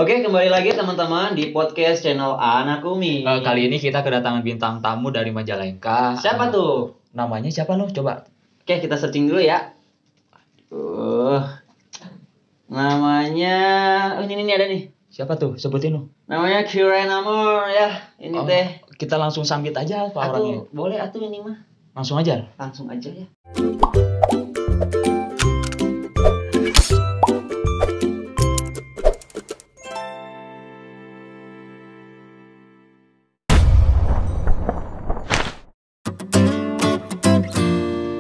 Oke, kembali lagi teman-teman di podcast channel Anak Umi. Kali ini kita kedatangan bintang tamu dari Majalengka. Siapa tuh? Namanya siapa lo? Coba. Oke, kita searching dulu ya. Namanya, ini ada nih. Siapa tuh? Sebutin lo. Namanya Kiran Amor ya. Ini teh. Kita langsung sambit aja Pak orangnya. Boleh atuh ini mah. Langsung aja. Langsung aja ya.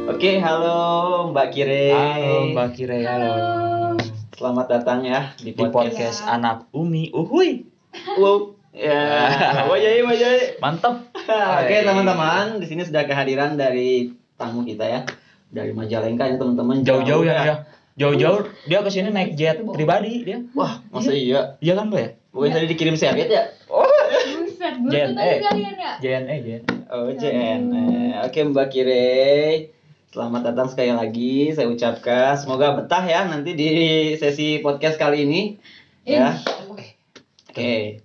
Oke, halo Mbak Kire. Halo Mbak Kire. Halo. Selamat datang ya Di podcast Anak Umi. Uhuy. Wow. Ya, wajai. Mantap. Oke, teman-teman, di sini sudah kehadiran dari tamu kita ya. Dari Majalengka ya, teman-teman. Jauh-jauh ya. Jauh-jauh dia kesini naik jet pribadi dia. Wah, masa iya? Iya kan, Mbak ya? Bukan tadi dikirim seriet ya? Buset, gue tuh tadi kalian ya. JNE. Oh, JNE. Oke, Mbak Kire. Selamat datang sekali lagi. Saya ucapkan semoga betah ya nanti di sesi podcast kali ini. Ya. Oke.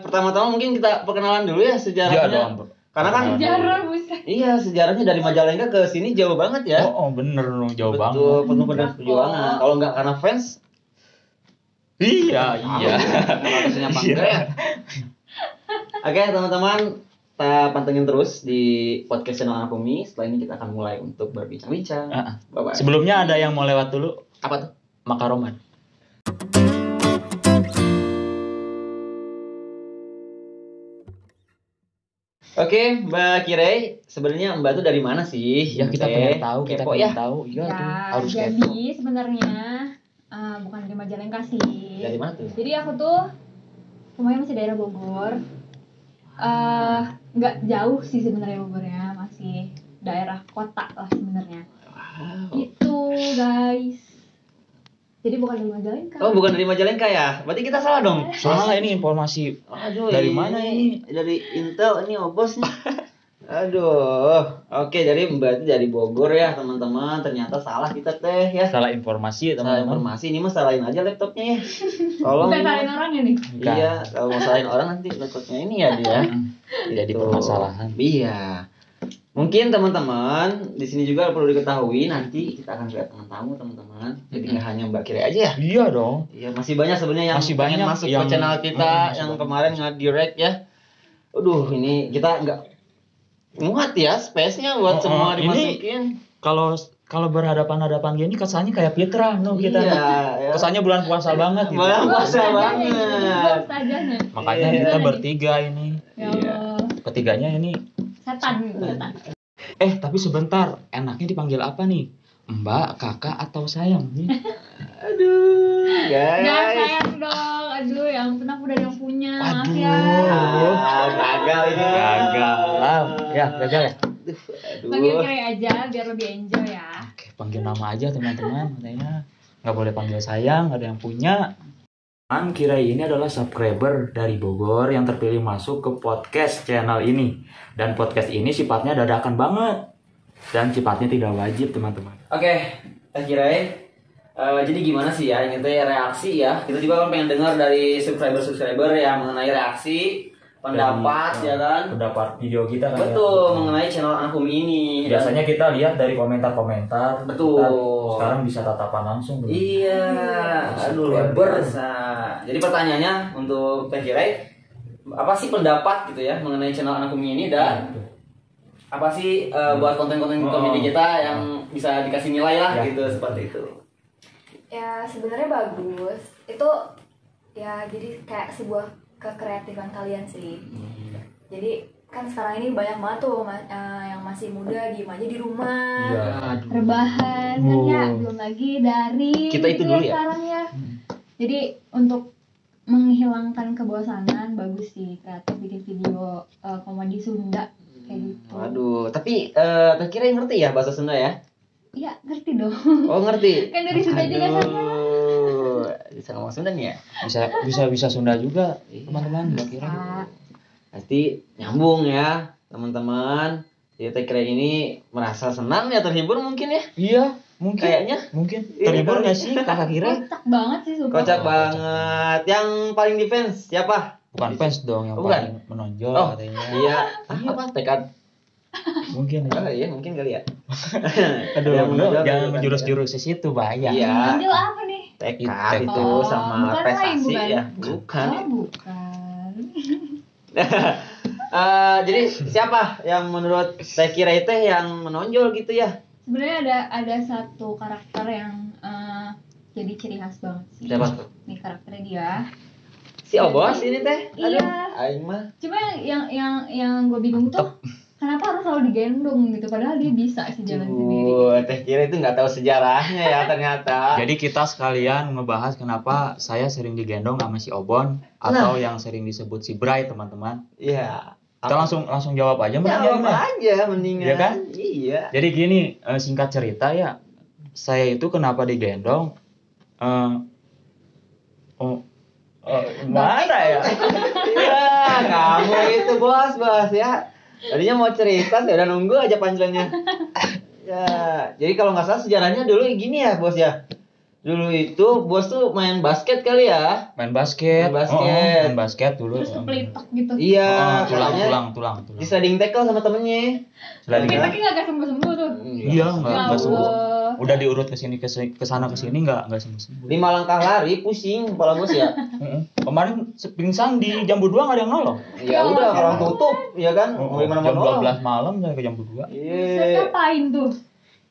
Pertama-tama mungkin kita perkenalan dulu ya sejarahnya. Iya dong. Karena kan Sejarah buset. iya, sejarahnya dari Majalengka ke sini jauh banget ya. Oh, bener dong, jauh banget. Betul, penuh dengan perjuangan. Kalau nggak karena fans, Iya. harusnya apa enggak ya? Oke, teman-teman, kita pantengin terus di podcast channel Anak Umi. Setelah ini kita akan mulai untuk berbincang-bincang. Bye-bye. Sebelumnya ada yang mau lewat dulu. Apa tuh? Makaroman. Oke, Mbak Kirei, sebenarnya Mbak tuh dari mana sih? Ya kita pengen tahu, kita Kepo pengen ya. tahu. Iya Ya, tuh, harus kepo. jadi sebenarnya bukan dari Majalengka sih. Dari mana tuh? Jadi aku tuh rumahnya masih daerah Bogor. Nggak jauh sih sebenarnya Bogornya, masih daerah kota lah sebenarnya. Wow. Itu guys. Jadi bukan dari Majalengka. Oh, bukan dari Majalengka ya? Berarti kita salah dong. Soalnya ini informasi Aduh, dari mana ini? Dari Intel ini bos nih. Aduh. Oke, jadi Mbak itu dari Bogor ya, teman-teman. Ternyata salah kita teh ya. Salah informasi ya Salah teman-teman. informasi, ini mah salahin aja laptopnya ya. Tolong. Bukan salahin orang ya nih. Iya, kalau mau salahin orang nanti laptopnya ini ya dia. Jadi Gitu. permasalahan. Iya. Mungkin teman-teman di sini juga perlu diketahui nanti kita akan kedatangan tamu teman-teman. Jadi nggak hanya Mbak Kire aja ya. Iya dong. Iya, masih banyak sebenarnya yang Masih pengen banyak masuk yang- ke channel kita masih yang banyak. kemarin nge-direct ya. Aduh, ini kita nggak muat ya space-nya buat semua ini dimasukin. Kalau berhadapan-hadapan gini kesannya kayak Fitra no kita. Iya, ya. Kesannya bulan puasa banget gitu. Bulan puasa Gua banget. ustajanya. Makanya Iya. kita bertiga ini. Ya Iya. Allah. Ketiganya ini. Setan. Tapi sebentar, enaknya dipanggil apa nih? Mbak, kakak, atau sayang? Aduh, Jangan guys. sayang dong. Aduh, yang pernah udah ada yang punya. Maaf Waduh. ya. Gagal ini. Gagal. Ya, gagal ya. Panggil Aduh. Kire aja biar lebih enjoy ya. Oke, panggil nama aja teman-teman. Katanya nggak boleh panggil sayang, ada yang punya. Kirai ini adalah subscriber dari Bogor yang terpilih masuk ke podcast channel ini. Dan podcast ini sifatnya dadakan banget. Dan sifatnya tidak wajib teman-teman. Oke, Teh Kirai. Jadi gimana sih ya ini teh reaksi ya? Kita juga kan pengen dengar dari subscriber yang mengenai reaksi, pendapat ya kan? Pendapat video kita kan. Betul, mengenai channel Anak Umi ini. Biasanya kita lihat dari komentar-komentar. Betul. Kita sekarang bisa tatapan langsung. Bro. Iya, aduh luar biasa. Jadi pertanyaannya untuk Teh Kirai, apa sih pendapat gitu ya mengenai channel Anak Umi ini dan apa sih buat konten-konten komedi kita yang bisa dikasih nilai lah Ya. gitu seperti itu. Ya sebenarnya bagus. Itu ya jadi kayak sebuah kekreatifan kalian sih. Jadi kan sekarang ini banyak banget tuh yang masih muda diem aja di rumah. Iya. Rebahan kan ya, belum lagi dari Kita itu dulu ya? sekarang ya. Jadi untuk menghilangkan kebosanan bagus sih kreatif bikin video komedi Sunda kayak gitu. Waduh, tapi Teh Kirai ngerti ya bahasa Sunda ya? Iya, ngerti dong. Oh ngerti. Kan dari Sunda juga saya. Aduh, bisa ngomong Sunda nih ya? Bisa Sunda juga teman-teman. Kira-kira. Pasti nyambung ya teman-teman. Jadi Teh Kirai ini merasa senang ya, terhibur mungkin ya? Iya. Mungkin. Kayaknya. Mungkin. Iya, Terhibur kali. nggak sih kakak Kire? Kocak banget sih sumpah. Kocak banget. Yang paling defense siapa? Bukan pes dong yang Oh, bukan. paling menonjol Oh, katanya. iya. Apa? Tekad. Mungkin. Oh iya, mungkin kali ya. Aduh, Yang menonjol jangan bukan menjurus-jurus ke situ bahaya. Iya. Menonjol apa nih? Tekad Tekad. itu Oh, sama bukan prestasi lain, bukan? ya. Bukan. Oh, bukan. Jadi siapa yang menurut Teh Kira itu yang menonjol gitu ya? Sebenarnya ada satu karakter yang jadi ciri khas banget sih. Siapa tuh? Nih karakternya dia. Si Obos ini Teh. Aduh, Iya. aing mah. Cuma yang gue bingung tuh kenapa harus selalu digendong gitu padahal dia bisa sih jalan sendiri. Teh Kira itu nggak tahu sejarahnya ya ternyata. Jadi kita sekalian ngebahas kenapa saya sering digendong sama si Obon atau yang sering disebut si Bray, teman-teman. Iya. Kita langsung jawab aja Mbak. Jawab aja mendingan. Iya kan? Iya. Jadi gini, singkat cerita ya, saya itu kenapa digendong? Mana ya? Iya, kamu itu bos ya. Tadinya mau cerita, saya udah nunggu aja panjangnya. Ya, jadi kalau nggak salah sejarahnya dulu gini ya bos ya. Dulu itu bos tuh main basket kali ya. Main basket. Main basket. Main basket dulu. Terus kepelitok gitu. Iya, tulang. di sliding tackle sama temennya. Sliding Tapi tackle. nggak sembuh-sembuh tuh. Iya, nggak sembuh. Allah. Udah diurut ke sana ke sini nggak sembuh. 5 langkah lari pusing kepala bos ya. Kemarin pingsan di jam 2 nggak ada yang nolong. Ya udah orang tutup ya kan. Mau gimana mau Jam nolong. 12 malam sampai ke jam 2. Terus Iya. ngapain tuh?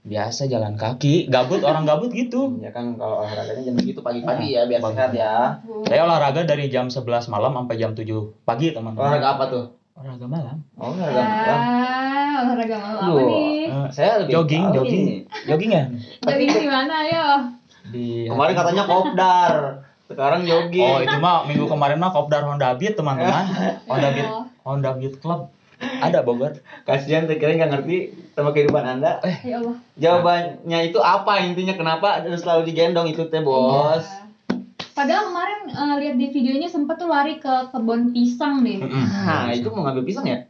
Biasa jalan kaki, orang gabut gitu. Ya kan kalau olahraganya jam segitu pagi-pagi ya biar sehat ya. Saya olahraga dari jam 11 malam sampai jam 7 pagi, teman-teman. Olahraga apa tuh? Olahraga malam. Olahraga malam. Olahraga malam apa Aduh. nih? Saya lebih Jogging tahu ya. nih. Jogging ya? Jogging di mana ayo? Di Kemarin katanya kopdar. Sekarang jogging. Oh, itu mah minggu kemarin mah kopdar Honda Beat, teman-teman. Honda Beat Club. Ada Bogor. Kasihan Teh Kira nggak ngerti sama kehidupan Anda. Ya Allah. Jawabannya itu apa intinya kenapa harus selalu digendong itu Teh Bos? Iya. Padahal kemarin lihat di videonya sempet tuh lari ke kebun pisang deh. Nah, itu mau ngambil pisang ya?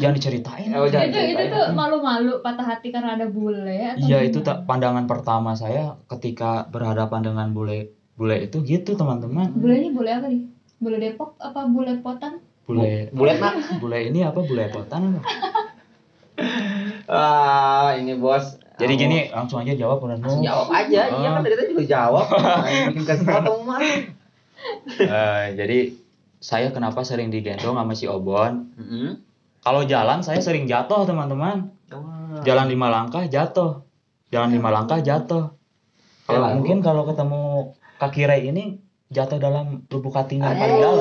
Jangan diceritain. Oh, jangan itu ceritain. tuh malu-malu patah hati karena ada bule atau Iya, itu gimana? pandangan pertama saya ketika berhadapan dengan bule itu gitu, teman-teman. Bulenya bule apa nih? Bule Depok apa bule Potan? Bule nak. bule ini apa? Bule potan apa? Ini Bos. Jadi gini, langsung aja jawab udah Langsung jawab aja. Iya kan tadi juga jawab. Bikin kasih tahu mana? Jadi saya kenapa sering digendong sama si Obon? Heeh. Kalau jalan saya sering jatuh, teman-teman. Jalan 5 langkah jatuh. Jalan 5 langkah jatuh. Kalau Lalu? mungkin kalau ketemu kaki Ray ini jatuh dalam lubuk hatinya yang paling dalam.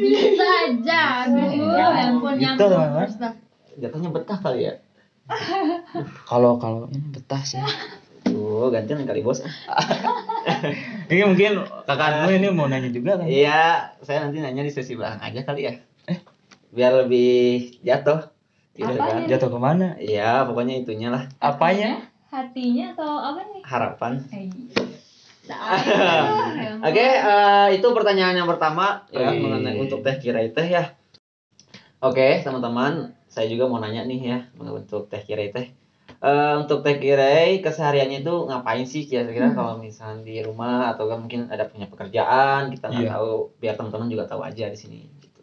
Bisa aja. Aduh, ya ampun Gitu, yang teman-teman. first lah. Jatuhnya betah kali ya. Kalau ini betah sih. Tuh, gantian kali Bos. Ini mungkin kakakmu ini mau nanya juga kan? Iya, saya nanti nanya di sesi belakang aja kali ya. Biar lebih jatuh. Gitu Apanya? kan. Jatuh kemana? Iya, pokoknya itunya lah. Apanya? Hatinya atau apa nih? Harapan. Ya ampun. Oke, itu pertanyaan yang pertama ya Oke. mengenai untuk Teh Kira Teh ya. Oke, teman-teman, saya juga mau nanya nih ya untuk Teh Kira Teh. Untuk Teh Kira kesehariannya itu ngapain sih kira-kira kalau misalnya di rumah atau kan mungkin ada punya pekerjaan kita nggak Iya. tahu biar teman-teman juga tahu aja di sini. Gitu.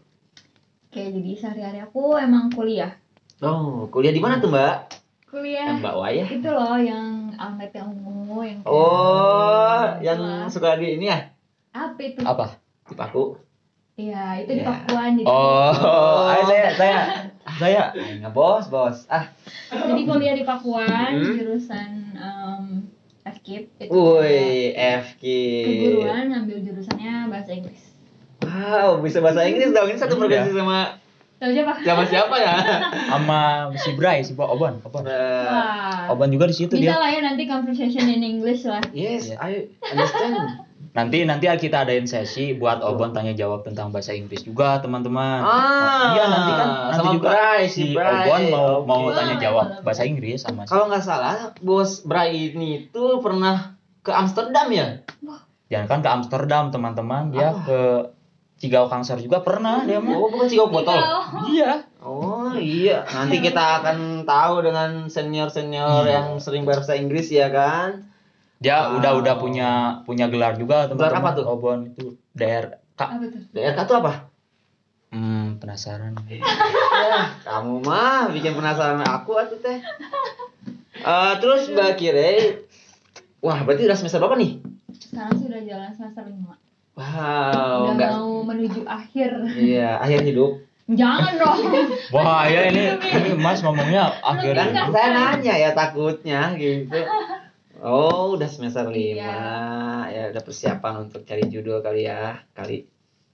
Oke, jadi sehari-hari aku emang kuliah. Oh, kuliah di mana tuh Mbak? Kuliah Mbak Waya. itu loh yang Almet yang ungu yang kayak- Oh, yang Wah. suka di ini ya? apa itu? Apa? Di Paku. Iya, itu di Iya. Pakuan jadi. Oh, ayo saya. Ngebos, bos. Jadi kuliah di Pakuan Hmm. jurusan FKIP itu. Woi, FK. Keguruan ngambil jurusannya bahasa Inggris. Wow, bisa bahasa Inggris dong. Ini satu profesi Tahu siapa? sama siapa ya? Sama si Bray, si Obon. Wah. Obon juga di situ Bisa dia. lah ya nanti conversation in English lah. Yes, Iya. I understand. Nanti kita adain sesi buat Obon tanya jawab tentang bahasa Inggris juga, teman-teman. Ah, Iya, nanti sama juga Bray, si Bray. Obon mau Oke. tanya jawab bahasa Inggris sama si. Kalau nggak salah, bos Bray ini tuh pernah ke Amsterdam ya? Jangan kan ke Amsterdam, teman-teman. Dia ke Cigao Kangser juga pernah dia mah. Oh, bukan Cigau Botol. Iya. Oh, Oh iya, nanti kita akan tahu dengan senior-senior yang sering bahasa Inggris ya kan. Dia Wow. udah punya gelar juga Gelar teman-teman. apa tuh? Obon itu DRK. Apa tuh? DRK itu apa? Penasaran. Ya, kamu mah bikin penasaran aku atuh teh. Terus Mbak Kire, wah berarti udah semester berapa nih? Sekarang sih udah jalan semester 5. Wow, Udah enggak. mau menuju akhir. Iya, akhir hidup. Jangan dong. Wah, ya ini Mas ngomongnya akhir Kan hidup. saya nanya ya takutnya gitu. Oh, udah semester 5. Iya. Ya udah persiapan untuk cari judul kali ya. Kali.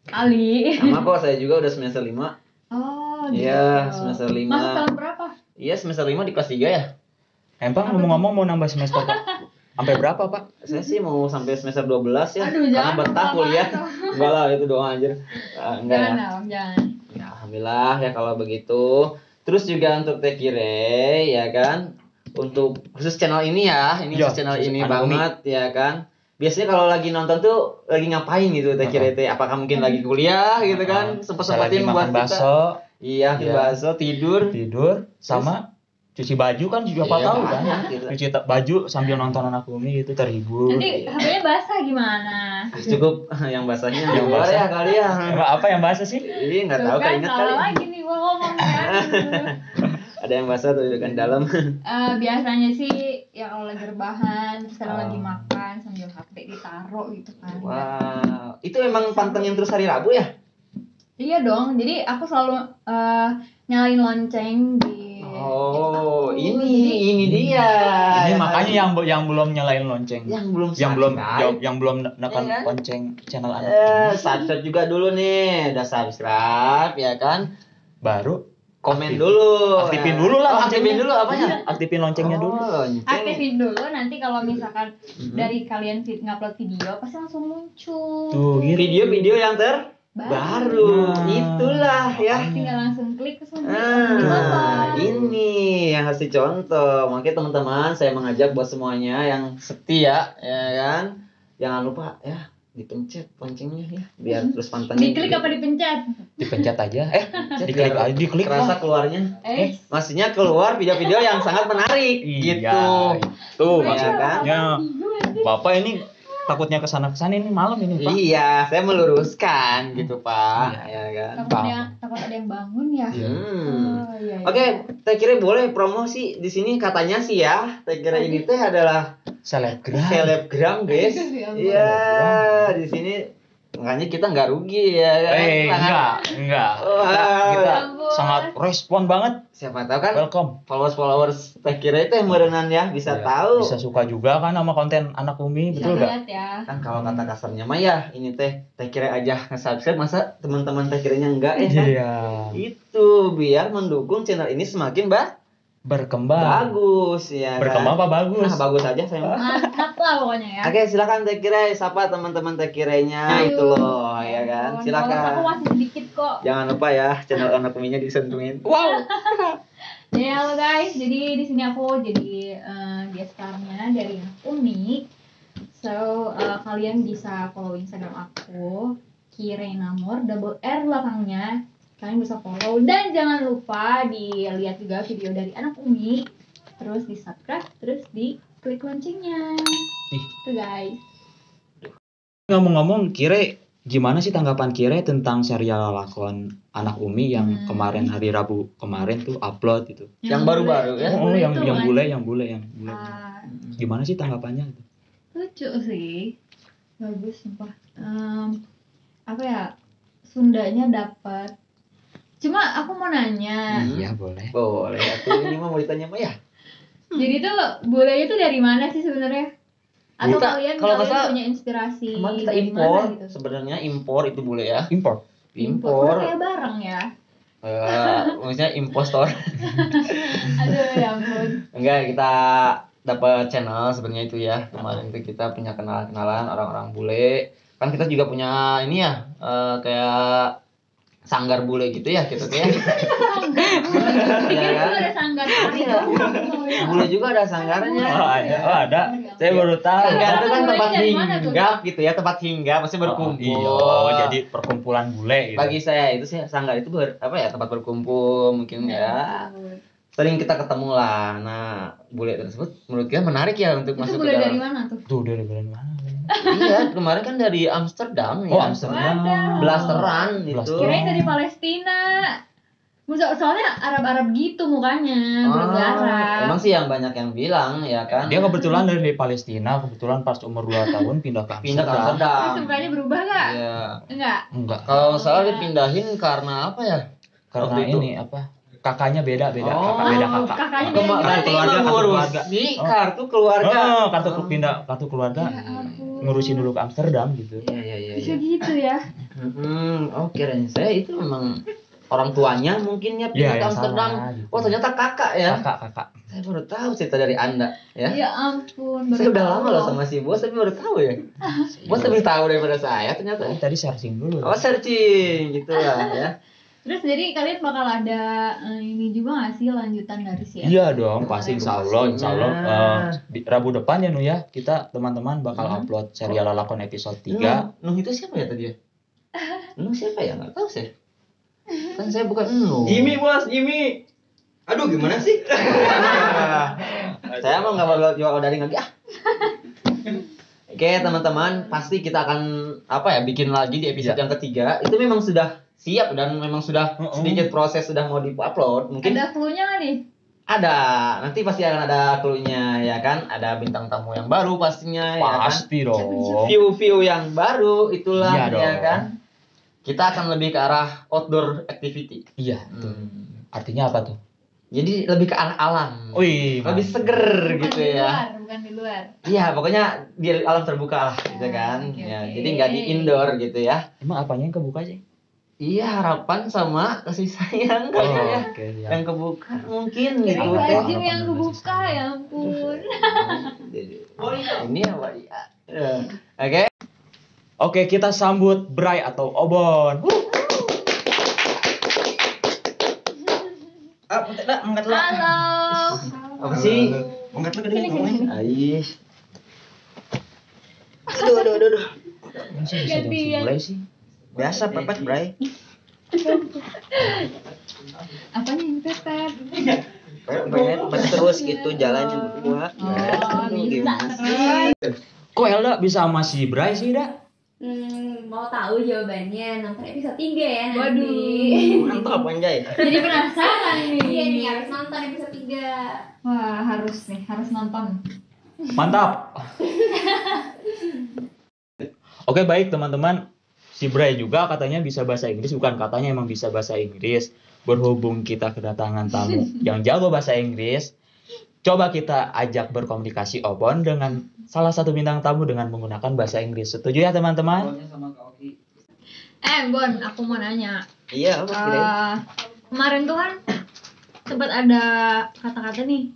Kali. Sama kok saya juga udah semester 5. Oh, Iya, gitu. semester 5. Masuk tahun berapa? Iya, semester 5 di kelas 3 ya. Empang ngomong-ngomong mau nambah semester Pak? Sampai berapa Pak? Saya sih mau sampai semester 12 ya. Aduh, Karena jangan betah lupa kuliah. banget. Enggak lah, itu doang anjir. Enggak Jangan, ya. Om, jangan. Ya, alhamdulillah ya kalau begitu. Terus juga untuk Teh Kire ya kan. Untuk khusus channel ini ya, ini Ya, khusus channel khusus ini anak banget ya kan. Biasanya kalau lagi nonton tuh lagi ngapain gitu Teh Kire teh? Apakah mungkin lagi kuliah gitu kan? Bisa Sempat-sempatin lagi buat makan kita. bakso, Iya, makan Iya. bakso, tidur. sama cuci baju kan juga Pak Iya, tahu kan. banyak gitu. Cuci baju sambil nonton anak Umi itu terhibur. Nanti HP-nya basah gimana? Cukup yang basahnya di Yang luar basah. ya kali ya. Emang apa yang bahasa sih? Iya, nggak Tuh tahu kan, keinget salah kali. lagi nih gua ngomong kan. Ada yang basah tuh kan dalam. Biasanya sih ya kalau lagi rebahan, terus kadang lagi Ah. makan sambil HP ditaruh gitu kan. Wow, itu emang pantengin terus hari Rabu ya? Iya dong, jadi aku selalu nyalain lonceng di Oh, YouTube aku. ini dia. Ini makanya yang belum nyalain lonceng. yang belum yang belum subscribe. yang belum nekan Iya kan? lonceng channel anak Subscribe juga dulu nih. Udah subscribe ya kan? baru Komen Aktif. dulu. Aktifin dulu lah Oh, aktifin loncengnya. dulu apanya? Aktifin loncengnya dulu. Oh, lonceng. Aktifin dulu, nanti kalau misalkan Mhm. dari kalian ngupload video pasti langsung muncul. Tuh gitu. Video-video yang baru. Nah. Itulah ya. Tinggal langsung klik terus langsung Nah, ditonton. ini yang harus dicontoh. Makanya teman-teman, saya mengajak buat semuanya yang setia, ya kan, jangan lupa ya dipencet loncengnya ya, biar terus pantengin. Diklik apa dipencet? Dipencet aja. Pencet Diklik biar aja, diklik kerasa lah. keluarnya. Maksudnya keluar video-video yang sangat menarik, gitu. Iya, itu Iya maksudnya. kan? Bapak ini takutnya kesana ini malam ini Pak. Iya, saya meluruskan gitu Pak, Iya. ya kan. Takut ada yang bangun ya. Hmm. Oh, iya, iya. Oke, Teh Kire boleh promosi di sini katanya sih ya. Teh Kire ini teh adalah Selebgram. selebgram guys. Ya ampun. Iya, di sini makanya kita nggak rugi ya kan. Enggak. Wah. Kita Ya ampun. sangat respon banget. Siapa tahu kan Welcome. followers Teh Kire itu merenan ya bisa Iya, tahu. Bisa suka juga kan sama konten anak Umi, Bisa betul nggak? lihat ya. Kan kalau kata kasarnya mah ya ini Teh Kire aja nge-subscribe masa teman-teman Teh Kirenya enggak ya kan? Iya. Itu biar mendukung channel ini semakin Berkembang. bagus ya. Berkembang kan? apa bagus? Nah, bagus aja saya mah. Mantap lah pokoknya ya. Oke, silakan Teh Kire, sapa teman-teman Teh Kirenya Ayo. itu loh, ya kan. Followers aku Silakan. masih sedikit kok. Jangan lupa ya channel anak uminya disentuhin. Wow. Ya halo guys, jadi di sini aku jadi guest star-nya dari Anak Umi. So kalian bisa follow Instagram aku Kirenamor double R belakangnya. Kalian bisa follow dan jangan lupa dilihat juga video dari Anak Umi. Terus di subscribe, terus di klik loncengnya. Ih. Itu guys. Ngomong-ngomong, Kire, gimana sih tanggapan Kire tentang serial lakon Anak Umi yang kemarin hari Rabu kemarin tuh upload itu? Yang baru-baru ya? Oh, yang itu kan. bule. Gimana sih tanggapannya? Lucu sih, bagus sumpah. Apa ya, Sundanya dapat. Cuma aku mau nanya, Iya, boleh. Boleh. Aku ini mah mau ditanya mah ya. jadi tuh bulenya tuh dari mana sih sebenarnya? Atau Kita- kalian kalau nggak salah, punya inspirasi Kemarin kita dari impor, mana gitu? sebenarnya impor itu boleh ya. Import. Impor. Kayak barang ya. Maksudnya impostor. Aduh ya ampun. Enggak, kita dapat channel sebenarnya itu ya. Kemarin itu kita punya kenalan orang-orang bule. Kan kita juga punya ini ya, kayak sanggar bule gitu ya gitu ya. Pikir itu ada sanggar tari. Bule juga ada sanggarnya. Oh ada. Saya baru tahu. Sanggar itu kan tempat Dari mana tuh? hinggap gitu ya, tempat hinggap pasti berkumpul. Iya, jadi perkumpulan bule gitu. Bagi saya itu sih sanggar itu tempat berkumpul mungkin ya. Sering kita ketemu lah. Nah, bule tersebut menurut kita menarik ya untuk Itu masuk boleh ke dari dalam. mana tuh? Tuh dari mana? Iya, kemarin kan dari Amsterdam Oh, ya. Amsterdam. Blasteran itu. Blasteran. Kirain dari Palestina. Soalnya Arab-Arab gitu mukanya, berdarah. Emang sih yang banyak yang bilang ya kan. Dia kebetulan dari Palestina, kebetulan pas umur 2 tahun pindah ke pindah ke Amsterdam. Amsterdam. Terus mukanya berubah gak? Iya. Enggak. Enggak. Kalau salah dipindahin karena apa ya? Karena Waktu itu. ini apa? Kakaknya beda. Oh, kakak beda kakak. Kakaknya Berarti beda. Kartu keluarga, mengurusi Oh. kartu keluarga. Oh, kartu keluarga Ya ampun. ngurusin dulu ke Amsterdam gitu. Iya. Bisa gitu ya. Oh, kirain saya itu memang orang tuanya mungkin ya pindah Iya, ke yang Amsterdam. sana, gitu. Oh, ternyata kakak ya. Kakak. Saya baru tahu cerita dari Anda ya. Ya ampun. Saya udah tahu lama loh sama si Bos, tapi baru tahu ya. Bos lebih tahu daripada saya ternyata. Tadi searching dulu. Oh, searching gitu lah ya. Terus jadi kalian bakal ada ini juga gak sih lanjutan dari si Iya dong, pasti insya Allah Pastinya. di Rabu depan ya Nu ya, kita teman-teman bakal upload serial Lalakon episode 3. Nuh itu siapa ya tadi ya? Nuh siapa ya? Nggak tahu sih. Kan saya bukan Nuh. Jimmy bos, Jimmy. Aduh gimana sih? Saya mau nggak bakal jual dari lagi ah. Oke teman-teman, pasti kita akan bikin lagi di episode yang ketiga. Itu memang sudah siap dan memang sudah sedikit proses sudah mau di-upload. Mungkin Ada clue-nya gak nih? ada, nanti pasti akan ada clue-nya ya kan. Ada bintang tamu yang baru pastinya Pasti ya kan. dong. View-view yang baru itulah Iya ya dong. kan. Kita akan lebih ke arah outdoor activity. Iya, tuh. Artinya apa tuh? Jadi lebih ke arah alam. Wih, Lebih seger gitu Bukan di ya. luar, bukan di luar. Iya, pokoknya di alam terbuka lah gitu kan. Oke, Ya, oke. jadi nggak di indoor gitu ya. Emang apanya yang kebuka sih? Iya, harapan sama kasih sayang Oh, kayaknya ya. oke, ya. Yang kebuka mungkin Kirain gitu. Kira-kira. baju yang kebuka, ya ampun. Ini apa ya? Oke. Oke, kita sambut Bray atau Obon. Angkat lah. Halo. Apa sih? Angkat lah Sini, sini. Ais. Aduh. Masa bisa jam Gantian. 11 sih? Biasa pepet, Bray. Apanya yang pepet? Pepet terus gitu jalannya berdua. Oh, bisa terus. Kok Elda bisa sama si Bray sih, Da? Mau tahu jawabannya nonton episode 3 ya nanti. Waduh. Mantap anjay. Jadi penasaran nih. Iya nih harus nonton episode 3. Wah, harus nonton. Mantap. Oke, baik teman-teman. Si Bray juga katanya bisa bahasa Inggris, bukan katanya emang bisa bahasa Inggris. Berhubung kita kedatangan tamu yang jago bahasa Inggris, coba kita ajak berkomunikasi Obon dengan salah satu bintang tamu dengan menggunakan bahasa Inggris. Setuju ya teman-teman? Bon, aku mau nanya. Iya, apa kira? Kemarin tuh kan sempat ada kata-kata nih.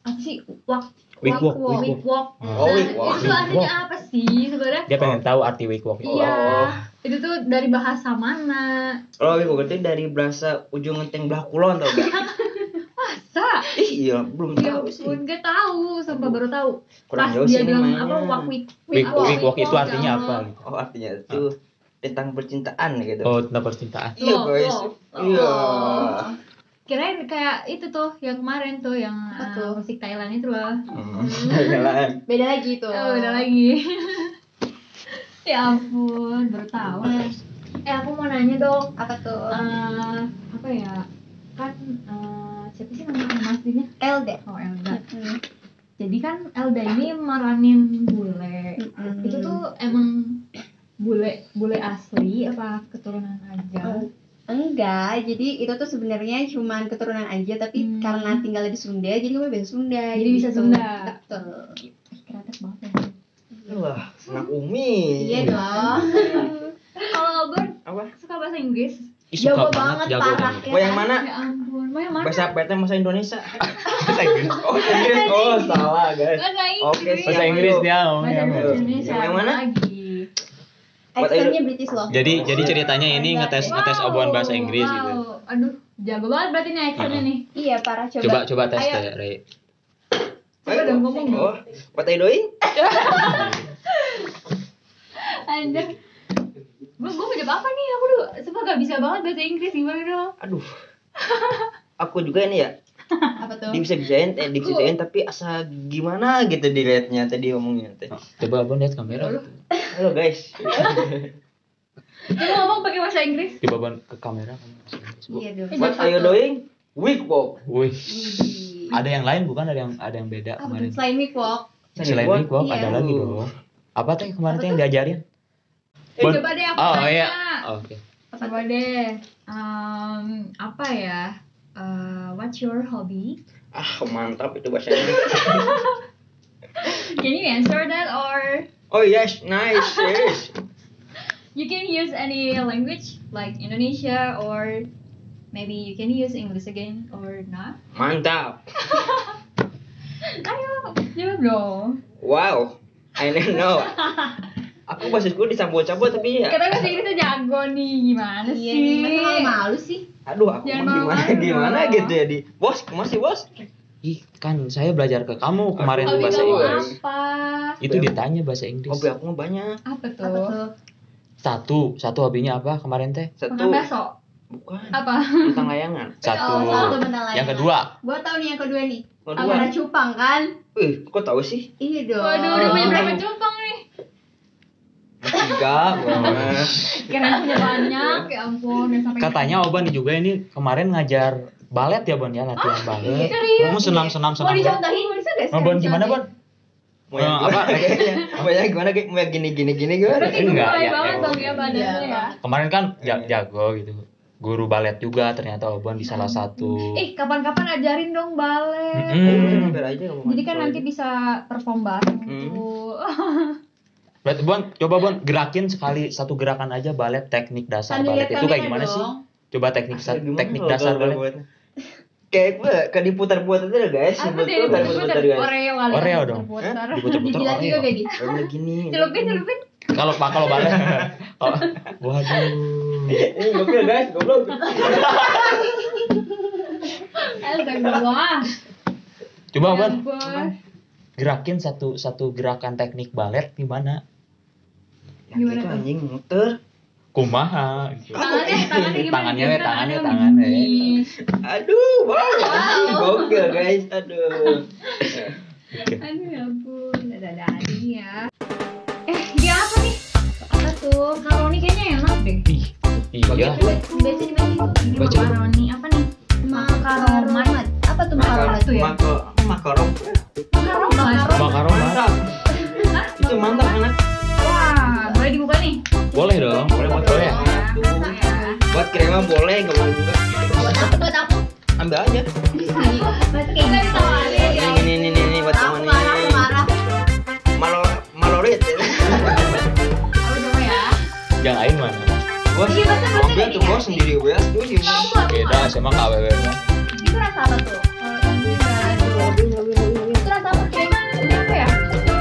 Apa sih? Week walk. Week walk. Oh, week walk. Itu artinya apa sih sebenarnya? Dia pengen tahu arti week walk itu. Iya. Itu tuh dari bahasa mana? Kalau Wiku itu dari bahasa ujung ngenteng belah kulon tau gak? Masa? Iya, belum Ya tahu sih. ampun, gak tahu, sumpah baru tahu. Kurang Pas jauh dia sih bilang mainnya. apa Week walk itu artinya apa? Gitu. Oh, artinya itu tentang percintaan gitu. Oh, tentang percintaan. Iya, guys. Iya. Kirain kayak itu tuh yang kemarin tuh yang musik Thailand itu loh. Beda lagi tuh. Oh, udah lagi. Ya ampun, baru tahu. Aku mau nanya dong. Apa tuh? Apa ya? Kan siapa sih nama aslinya? Elda. Oh, Elda. Jadi kan Elda ini maranin bule. Itu tuh emang bule asli apa keturunan aja? Enggak, jadi itu tuh sebenarnya cuman keturunan aja, tapi karena tinggal di Sunda, jadi gue bisa Sunda. Jadi bisa gitu. Sunda. Betul. Kreatif banget ya. Wah, anak Umi. Iya dong. Kalau Obon Apa? suka bahasa Inggris? Ih, suka Jago banget, jago parah. banget. Mau yang mana? Ya ampun, mau yang mana? Bahasa PT bahasa Indonesia. Bahasa Inggris. Oh, Inggris. Oh, salah, guys. Bahasa Inggris. Oke, Bahasa Inggris dia. Bahasa Indonesia. Yang mana? Lagi. Aksennya British loh. Jadi ceritanya ini ngetes omongan bahasa Inggris wow. gitu. Aduh, jago banget berarti nih accentnya nih. Iya, parah, coba. Coba tes Ayo. deh, Rey. Coba dong ngomong dong. Oh, what are you doing? Anjir. Gue mau jawab apa nih? Aku tuh sumpah gak bisa banget bahasa Inggris, gimana dong? Aduh. Aku juga ini ya. Apa tuh? Bisa-bisain tapi asa gimana gitu dilihatnya tadi ngomongnya teh. Coba Abang lihat kamera. Halo guys. Coba ngomong pakai bahasa Inggris. Coba Abang ke kamera. Iya dong. What are you doing? Week walk. Wih. Widih. Ada yang lain bukan? Ada yang beda Apa kemarin. tuh? Selain week walk. Selain Walk? week walk Iya. ada lagi dong. Apa teh kemarin teh yang diajarin? Coba deh aku Oh tanya. iya. Oh, oke. Coba deh. Apa ya? What's your hobby? Ah, mantap itu bahasa Inggris. Can you answer that or Oh yes, nice. Yes. you can use any language like Indonesia or maybe you can use English again or not? Mantap. Ayo, jawab dong. Wow. I don't know. Aku bahasku disambut-sambut tapi ya. Kita bahasa Inggrisnya jago nih, gimana Iya sih? nih, masa malu-malu sih? Aduh, aku Jangan mah malu-malu gimana dong. gitu ya di. Bos, masih bos? Ih, kan saya belajar ke kamu kemarin tuh Hobi bahasa kamu Inggris. apa? Itu ditanya bahasa Inggris. Hobi aku mah banyak. Apa tuh? Apa tuh? Satu hobinya apa kemarin teh? Makan Satu, bakso. bukan. Apa? Tentang layangan. Satu. satu bentar Yang layangan. kedua. Gua tahu nih yang kedua nih. Kedua. Kamera cupang kan? Kok tahu sih? Iya dong. Waduh, udah punya berapa cupang nih? Tiga, bos. Kirain punya banyak, ya ampun, udah sampai Katanya Oban juga ini kemarin ngajar balet ya Bon ya, latihan balet. serius? Kamu senam. Mau dicontohin bisa gak sih? Bon gimana Bon? Mau yang apa? Mau yang gimana? Mau yang gini gimana? Berarti Enggak, mulai ya, banget ya. dong ya badannya ya. Kemarin kan jago gitu. Guru balet juga ternyata Oban di salah satu. Kapan-kapan ajarin dong balet. Biar aja ngomong. Jadi kan nanti bisa perform bareng tuh. Berarti Bon, coba Bon gerakin sekali satu gerakan aja balet teknik dasar Sambil balet lihat itu kayak kamera gimana sih? dong. Coba teknik dasar balet. Kayak diputar-putar itu guys. Apa Betul deh? kan diputar guys. Oreo kali. Oreo dong. Putar. Diputer-puter Dijilat juga Oreo. gak gitu? Udah gini. Celupin. Kalau balet. Oh, waduh. Ini gokil guys, goblok. Astagfirullah. Coba Ya Bon, ampun. gerakin satu gerakan teknik balet gimana? Yang itu anjing muter. Kumaha gitu. Tangannya Tangannya. Aduh, wow. Anjing gokil guys. Aduh. Aduh ya ampun, ada nih ya. Ini apa nih? Apa tuh? Makaroni kayaknya enak deh. Iya. Dibaca Ini Baca. makaroni apa nih? Makaromat. Apa tuh makaromat? Tuh ya. Makaron. Makaron. Mantap. Itu mantap enak. Wah, boleh dibuka nih. Boleh dong, boleh buat boleh ya. Buat krema boleh, enggak boleh juga. Buat aku. Ambil aja. Berarti kayak gitu. Ini buat Aku teman marah, ini. aku marah. Malorit. Aku coba ya. Yang lain mana? Bos, Iya, bahasa ambil Indonesia tuh bos sendiri bos. Tuh sih. Beda sama KWW. Itu rasa apa tuh? Ini balado. Itu rasa apa kira-kira? Ini apa ya?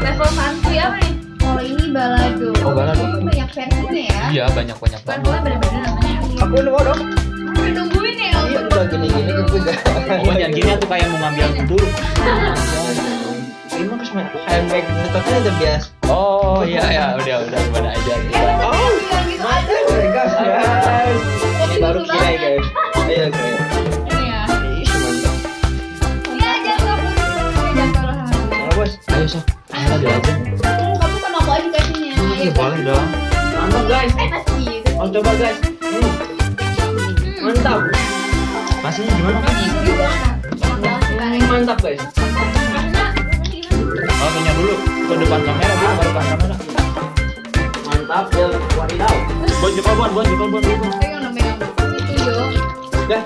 Level santuy apa nih? Kalau ini balado. Oh, balado. Itu banyak versinya ya. Iya, banyak banget. Pokoknya beda-beda namanya. Aku ini mau dong. Udah nungguin ya. Iya udah gini gitu enggak. Oh, jangan gini tuh kayak mau ngambil dulu. Ini mah cuma handbag ngetoknya udah biasa. Oh, iya, udah gimana aja gitu. Oh, mantap guys. Ini baru kirai guys. Ayo kirai. Ini ya. Ih, mantap. Ya, jangan kalah. Mana bos? Ayo sok. Ayo belajar. Kamu sama aku aja kasihnya. Iya, boleh dong. Mantap guys. Masih gitu. Oh coba guys. Mantap. Masihnya gimana? Mantap guys. Oh, punya dulu ke depan kamera, Bu, ke depan kamera. Mantap ya wadidaw. Bon. Pegang dong. Itu yo. Gas.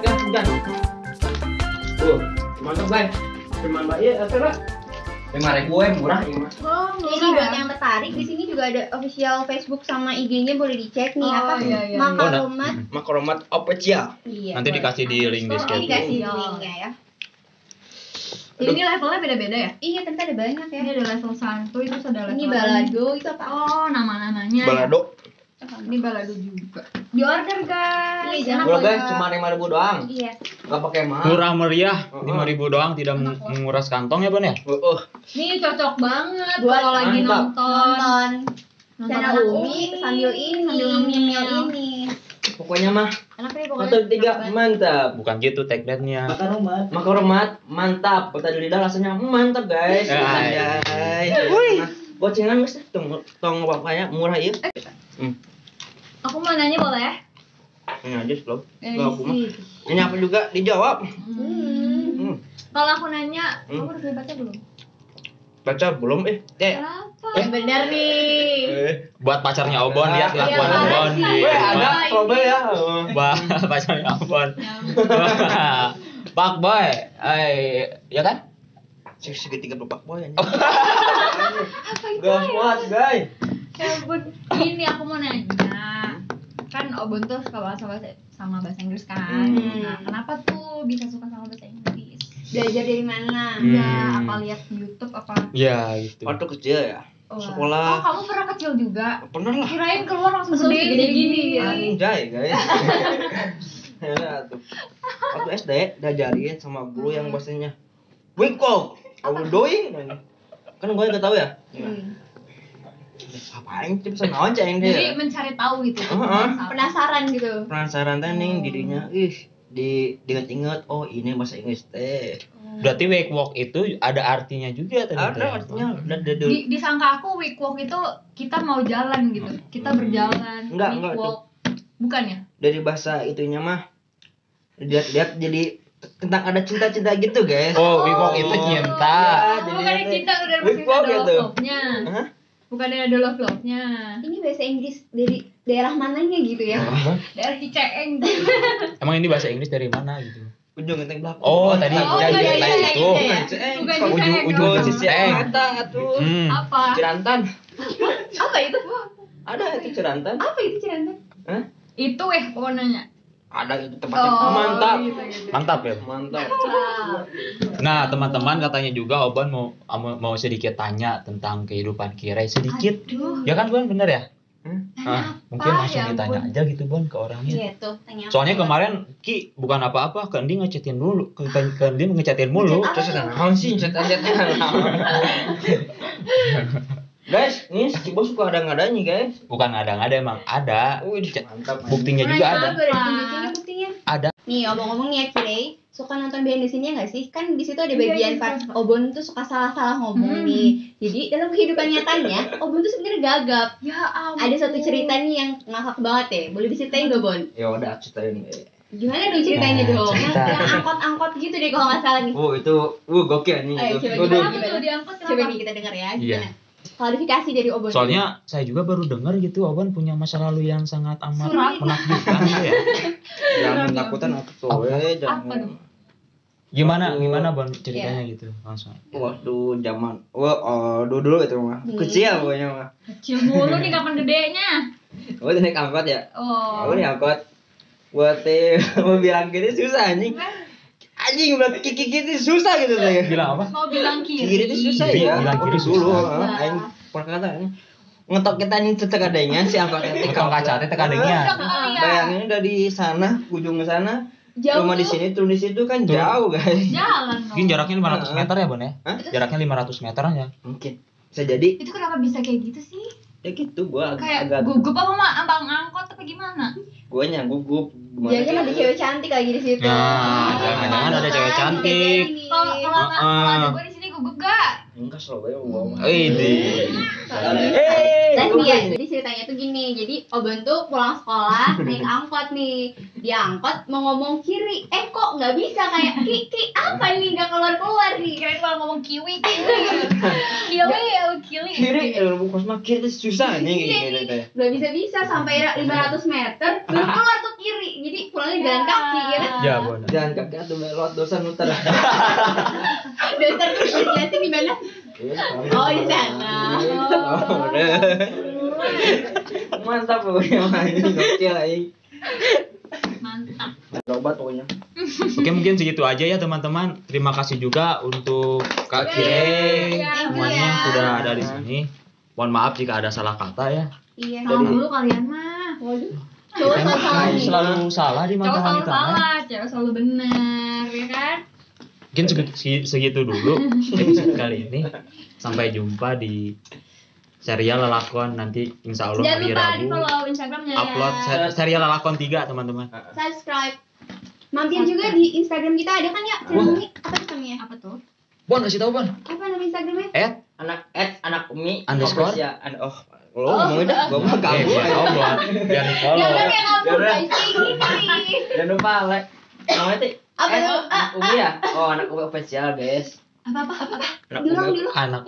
Tuh, mantap guys. Cuman Mbak iya, apa Mbak? 5.000 murah ini mah. Jadi buat yang tertarik di sini juga ada official Facebook sama IG-nya boleh dicek nih Oh, apa iya. Makaromat. Makromat official. Iya. Nanti dikasih di link Ini deskripsi. dikasih linknya ya. Jadi ini levelnya beda-beda ya? Iya, ternyata ada banyak ya. Ini ada level santuy, terus ada level Ini balado itu apa? Oh, nama-namanya. Balado. Ini balado juga. Di order guys. Iya, jangan Kalau Enak guys banget. cuma 5.000 doang. Iya. Enggak pakai mahal. Murah meriah, Oh. 5.000 doang, tidak menguras kantong ya Bon ya? Ini cocok banget Buat kalau lagi mantap. nonton Channel Umi sambil ngemil ini. Pokoknya mah Enak nih pokoknya. satu tiga mantap. Bukan gitu tagline-nya. Makaromat mantap. Kota di lidah rasanya mantap guys. Ya. Nah, gocengan guys tong papanya murah ya. Aku mau nanya boleh? Ini aja slow. Eh, Slow aku mah. Ini apa juga dijawab. Kalau aku nanya, Hmm. kamu udah baca belum? Baca belum Kenapa? Bener nih. Buat pacarnya Obon, lihat kelakuan Iya, Obon sih. di Weh, ada rumah. trouble ya. Bah, pacarnya Obon. Pak Boy, ya kan? Segitiga Pak Boy ini. Gas kuat, guys. Ya ampun, ini aku mau nanya. Kan Obon tuh suka banget sama bahasa Inggris kan. Nah, kenapa tuh bisa suka sama bahasa Inggris? Belajar dari mana? Ya, apa lihat di YouTube apa? Ya, gitu. Waktu kecil ya. Oh, Sekolah. kamu pernah kecil juga? Pernah lah. Kirain keluar langsung Langsung gede segede gini. gini, Anjay, guys. Ya, tuh. Waktu SD diajarin sama guru yang bahasanya wake up, how you doing? Kan gue nggak tahu ya. Apain sih bisa naon ceng Jadi dia. mencari tahu gitu. Penasaran gitu. Penasaran teh nih dirinya, diinget-inget, oh ini bahasa Inggris teh. Berarti wake walk itu ada artinya juga ternyata. Ada artinya, ada Disangka aku week walk itu kita mau jalan gitu. Kita berjalan. Enggak, week enggak, walk. Bukan ya? dari bahasa itunya mah. Lihat jadi tentang ada cinta-cinta gitu, guys. Oh, wake walk itu cinta. jadi Bukan ada- cinta udah week masih walk ada gitu. love-nya. Hah? Bukan ada love-nya. Ini bahasa Inggris dari daerah mananya gitu ya? Daerah Ciceeng. Emang ini bahasa Inggris dari mana gitu? Ujung genteng belakang. Oh, tadi Oh, yang iya, cerita iya, itu. iya. Ceng. Bukan Ujung- Ciceeng. ujung dong. sisi. Ada atuh. Apa? Cirantan. Apa itu? Ada itu Cirantan. Apa itu Cirantan? Hah? Itu mau nanya. Ada itu tempatnya Oh, mantap. gitu. Mantap ya. Mantap. Nah, teman-teman katanya juga Oban mau sedikit tanya tentang kehidupan Kirai sedikit. Aduh. Ya kan Bon, bener ya? Tanya Mungkin apa? langsung Ya ditanya ampun. aja gitu Bon ke orangnya. Iya tuh, tanya. Soalnya kemarin Ki bukan apa-apa, ke Endi ngechatin dulu, ke Endi ngechatin mulu. Terus ada naon sih chat-chatnya. Guys, ini si Bos suka ada ngadanya, guys. Bukan ada emang ada. Wih, mantap. Buktinya juga ada. Gue ada tunjukin buktinya. Ada. Nih, omong-omong nih ya Kirei, suka nonton behind the scene-nya nggak sih? Kan di situ ada Iya, bagian iya, part suka. Obon tuh suka salah-salah ngomong nih. Jadi dalam kehidupan nyatanya, Obon tuh sebenarnya gagap. Ya ampun. Ada satu cerita nih yang ngakak banget ya. Boleh diceritain gak, Bon? Ya udah ceritain. Gimana dong ceritanya Nah, dong? cerita. Yang angkot-angkot gitu deh kalau nggak salah nih. Oh, itu gokil nih Ayo, itu. coba Waduh. Kenapa tuh diangkut Coba kenapa? nih kita dengar ya. Iya. Gimana? Klarifikasi dari Obon. Soalnya saya juga baru dengar gitu Oban punya masa lalu yang sangat amat Surat. menakjubkan gitu ya. Jangan takutan aku tuh. Apa Jangan. dong? Gimana Bon ceritanya gitu langsung. Waktu zaman dulu itu mah. Kecil pokoknya mah. Kecil mulu nih kapan gedenya? Gua naik angkot ya. Oh. Gua naik angkot. Buat mau bilang gini susah anjing. Anjing bilang kiki gitu susah gitu saya. Bilang apa? Mau bilang kiri. Kiri itu susah Kiri, ya. bilang kiri Dulu, susah. aing pernah kata ngetok kita nih tekadenya si angkotnya teh Potong kaca teh tekadengnya. Bayangin dari sana ujung ke sana. Jauh Rumah di tuh. sini turun di situ kan jauh guys. Jalan dong. Mungkin jaraknya 500 meter ya Bon ya? Hah? Jaraknya 500 meteran ya. Mungkin bisa jadi Itu kenapa bisa kayak gitu sih? ya gitu gua Kayak agak gugup apa mah abang angkot apa gimana? guanya gugup Jangan ada cewek cantik lagi di situ. Nah, jangan-jangan ada cewek cantik. Kalau ada gue di sini gugup gak? enggak Surabaya wow. Widih. Terus nih ya, jadi ceritanya tuh gini. Jadi Obon tuh pulang sekolah naik angkot nih. Di angkot mau ngomong kiri, kok nggak bisa kayak Ki apa nih nggak keluar nih. Kirain malah ngomong kiwi. Kiwi. Kiri bukan mah kiri itu susah nih gitu teh. Belum bisa sampai 500 meter belum keluar tuh kiri. Jadi pulangnya jalan kaki ya kan. Ya Bon. Jangan kaki atuh melot dosa muter. Dasar tuh jelasin di mana? Oh, di sana. Mantap pokoknya mah ini gokil aing. Mantap. Obat pokoknya. Oke, mungkin segitu aja ya teman-teman. Terima kasih juga untuk Kak Kire semuanya yang sudah ada di sini. Mohon maaf jika ada salah kata ya. Iya. Salam dulu kalian mah. Waduh. Cowok salah nih. Selalu salah di mata Cowok selalu wanita. salah, cewek selalu benar, ya kan? Mungkin segitu dulu episode kali ini. Sampai jumpa di serial Lelakon nanti insya Allah Jangan hari lupa di Rabu follow Instagramnya upload ya. serial Lelakon 3 teman-teman. Subscribe. Mampir juga di Instagram kita ada kan ya? Channel ini apa namanya? Apa tuh? Bon, kasih tahu Bon. Apa nama Instagramnya? anak umi Underscore? ya lo ngomongin dah gua mah ganggu Biar tahu Bon. Biar di follow. Ya udah kayak kamu Ya udah. guys kayak gini. jangan lupa like namanya tuh Apa tuh? anak umi ya anak umi official guys Apa? anak Diulang umi dulu. anak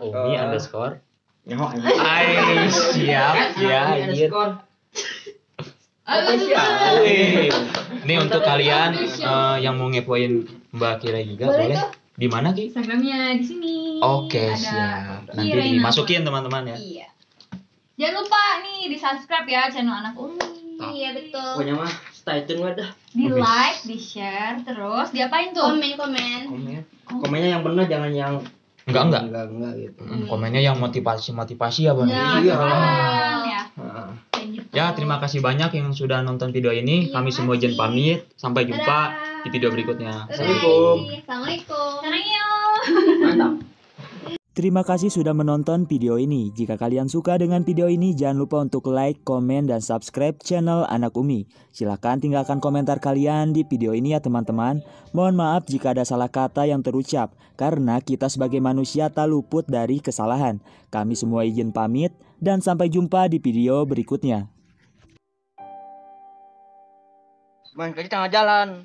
umi underscore. nyaho Ay, siap ya anjir. official Wih. Ini untuk kalian yang mau ngepoin Mbak Kira juga Boleh boleh. tuh. Di mana Ki? Instagramnya di sini. Oke, Ada siap. Nanti Kirain dimasukin teman-teman ya. Iya. Jangan lupa nih di subscribe ya channel Anak Umi. Iya betul. pokoknya mah stay tune wadah Di like, di share, terus diapain tuh? Komen. komennya yang benar jangan yang Enggak. enggak gitu Komennya yang motivasi ya, Bang. Ya, Iya. sekarang ya. Heeh. Kayak gitu. Ya, terima kasih banyak yang sudah nonton video ini. Terima Kami semua izin kasih. pamit. Sampai jumpa Dadah. di video berikutnya. Assalamualaikum. Assalamualaikum. Sekarang yuk. mantap Terima kasih sudah menonton video ini. Jika kalian suka dengan video ini, jangan lupa untuk like, komen, dan subscribe channel Anak Umi. Silahkan tinggalkan komentar kalian di video ini ya teman-teman. Mohon maaf jika ada salah kata yang terucap, karena kita sebagai manusia tak luput dari kesalahan. Kami semua izin pamit, dan sampai jumpa di video berikutnya. main ke tengah jalan